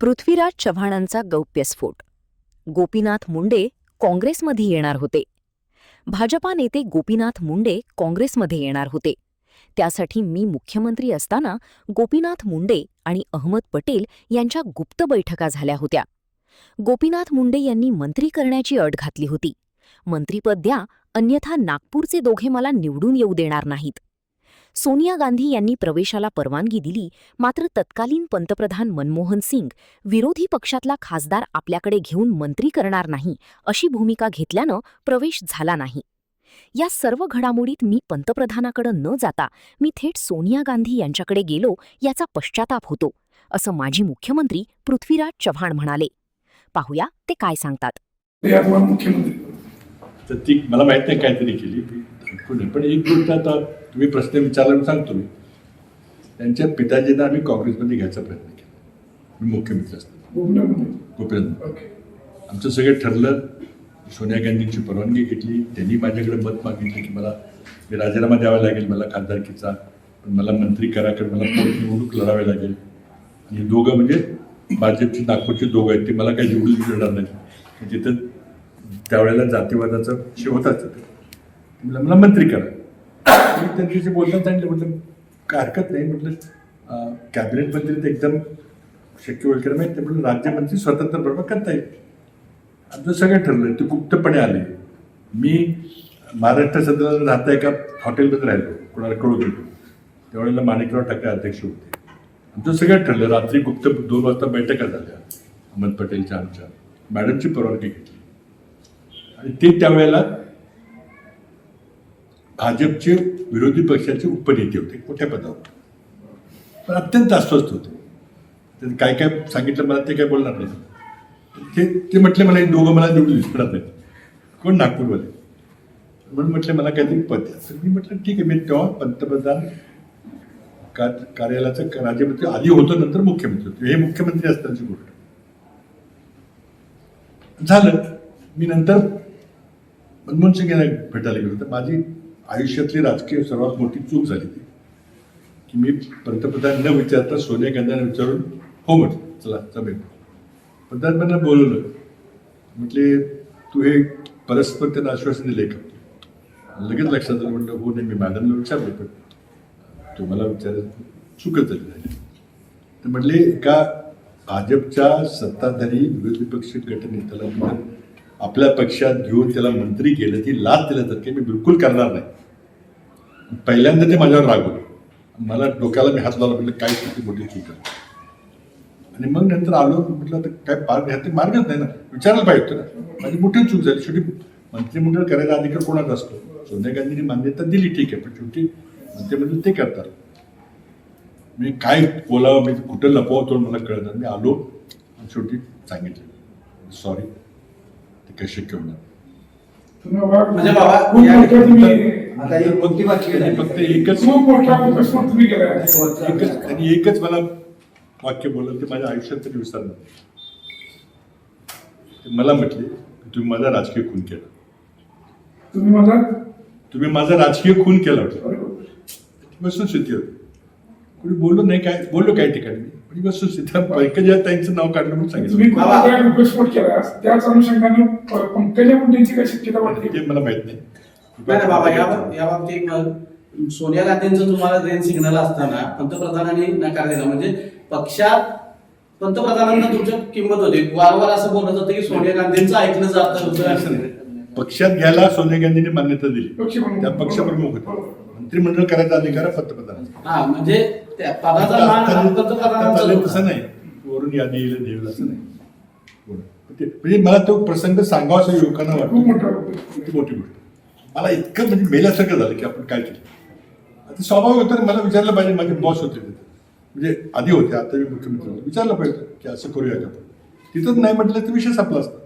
पृथ्वीराज चव्हाणांचा गौप्यस्फोट. गोपीनाथ मुंडे काँग्रेसमध्ये येणार होते. भाजपा नेते गोपीनाथ मुंडे काँग्रेसमध्ये येणार होते. त्यासाठी मी मुख्यमंत्री असताना गोपीनाथ मुंडे आणि अहमद पटेल यांच्या गुप्त बैठका झाल्या होत्या. गोपीनाथ मुंडे यांनी मंत्री करण्याची अट घातली होती. मंत्रीपद द्या, अन्यथा नागपूरचे दोघे मला निवडून येऊ देणार नाहीत. सोनिया गांधी यांनी प्रवेशाला परवानगी दिली, मात्र तत्कालीन पंतप्रधान मनमोहन सिंग विरोधी पक्षातला खासदार आपल्याकडे घेऊन मंत्री करणार नाही अशी भूमिका घेतल्यानं प्रवेश झाला नाही. या सर्व घडामोडीत मी पंतप्रधानाकडे न जाता मी थेट सोनिया गांधी यांच्याकडे गेलो याचा पश्चाताप होतो, असं माजी मुख्यमंत्री पृथ्वीराज चव्हाण म्हणाले. पाहूया ते काय सांगतात. तर ती मला माहित नाही काहीतरी केली पण एक गोष्ट आता तुम्ही प्रश्न विचारला सांगतो. मी त्यांच्या पिताजींना आम्ही काँग्रेसमध्ये घ्यायचा प्रयत्न केला. मी मुख्यमंत्री असताना गोपीनाथ आमचं सगळं ठरलं. सोनिया गांधींची परवानगी घेतली. त्यांनी माझ्याकडे मत मागितलं की मला राजीनामा द्यावा लागेल मला खासदारकीचा, पण मला मंत्री करा कारण मला पोटनिवडणूक लढावी लागेल. आणि दोघं म्हणजे भाजपची नागपूरचे दोघं आहेत, ते मला काही निवडून देणार नाही. तिथं त्यावेळेला जातीवादाचा विषय होताच. मला मंत्री करा. मी त्यांच्याशी बोलताना सांगितलं, म्हटलं काय हरकत नाही, म्हटलं कॅबिनेट मंत्री तर एकदम शक्य होईल कारण माहिती म्हटलं राज्यमंत्री स्वतंत्र प्रभाग करता येईल. आमचं सगळं ठरलं. ते गुप्तपणे आले. मी महाराष्ट्र सदनाला राहता एका हॉटेलमध्ये राहिलो, कोणाला कळू देतो. त्यावेळेला माणिकराव ठाकरे अध्यक्ष होते. आमचं सगळं ठरलं. रात्री गुप्त 2 वाजता बैठका झाल्या अहमद पटेलच्या. आमच्या मॅडमची परवानगी घेतली आणि ते त्यावेळेला भाजपचे विरोधी पक्षाचे उपनेते होते, मोठ्या पदावर, पण अत्यंत अस्वस्थ होते. ते काय काय सांगितलं मला ते काय बोलणार नाही. ते म्हटले मला हे दोघं मला निवडून दिसणार नाही. कोण? नागपूरमध्ये. म्हणून म्हटलं मला काहीतरी पद द्या. तर मी म्हटलं ठीक आहे. मी तेव्हा पंतप्रधान कार्यालयाचं राज्यमंत्री आधी होतो, नंतर मुख्यमंत्री होतो. हे मुख्यमंत्री असतानाची गोष्ट झालं. मी नंतर मनमोहन सिंग यांना भेटायला गेलो. तर माझी आयुष्यातली राजकीय सर्वात मोठी चूक झाली ती की मी पंतप्रधान न विचारता सोनिया गांधींना विचारून हो म्हटलं चला जमेल. पंतप्रधानांना बोलवलं. म्हटले तू हे परस्पर त्यांना आश्वासन दिले का? लगेच लक्षात आलं. म्हटलं हो नाही, मी मॅडमला विचारलं पण तुम्हाला विचारायचं चुकत झाली नाही. तर म्हटले एका भाजपच्या सत्ताधारी विरोधी पक्ष गटनेत्याला आपल्या पक्षात घेऊन त्याला मंत्री केलं, ती लाच दिल्यासारखे मी बिलकुल करणार नाही. पहिल्यांदा ते माझ्यावर रागवले. मला डोक्याला मी हात लावला. म्हटलं काय किती मोठी चूक आहे. आणि मग नंतर आलो. म्हटलं आता काय मार्गच नाही ना, विचारायला पाहिजे होतं ना. माझी मोठी चूक झाली. शेवटी मंत्रिमंडळ करायचा अधिकार कोणाचा असतो? सोनिया गांधींनी मान्यता दिली ठीक आहे, पण शेवटी मंत्रिमंडळ ते करतात. मी काय बोलावं, मी कुठं लपवतो मला कळत. मी आलो आणि शेवटी सांगितलं सॉरी, ते काही शक्य होणार. म्हणजे फक्त एकच मला वाक्य बोललं, ते माझ्या आयुष्यात तरी विसरणार. मला म्हटले तुम्ही माझा राजकीय खून केला. तुम्ही माझा राजकीय खून केला होता. वस्तुस्थिती होती. कोणी बोललो नाही, काय बोललो काही ठिकाणी पण वस्तुस्थिती. पंकजा ताईंचं नाव काढलं म्हणून सांगितलं. ते मला माहित नाही. बाबा या बाबतीत सोनिया गांधींचं तुम्हाला ग्रीन सिग्नल असताना पंतप्रधानांनी नकार दिला, म्हणजे पक्षात पंतप्रधानांना तुमच्या किंमत होती. वारंवार असं बोलत होतं की सोनिया गांधींचं ऐकलं जात होतं. पक्षात घ्यायला सोनिया गांधींनी मान्यता दिली. त्या पक्षप्रमुख होते. मंत्रिमंडळ करायचा अधिकार पंतप्रधानांचा. हा म्हणजे त्या पदाचा मान पंतप्रधानांचा तसं नाही, वरून यादी येईल देईल असं नाही. म्हणजे मला तो प्रसंग सांगावा असं युवकांना वाटतो. ती मोठी गोष्ट. मला इतकं म्हणजे मेल्यासारखं झालं की आपण काय केलं. आता स्वाभाविक होतं. मला विचारलं पाहिजे. माझे बॉस होते तिथे, म्हणजे आधी होते, आता मी मुख्यमंत्री होते. विचारलं पाहिजे की असं करूया का. तिथंच नाही म्हटलं तर विषय संपला असता.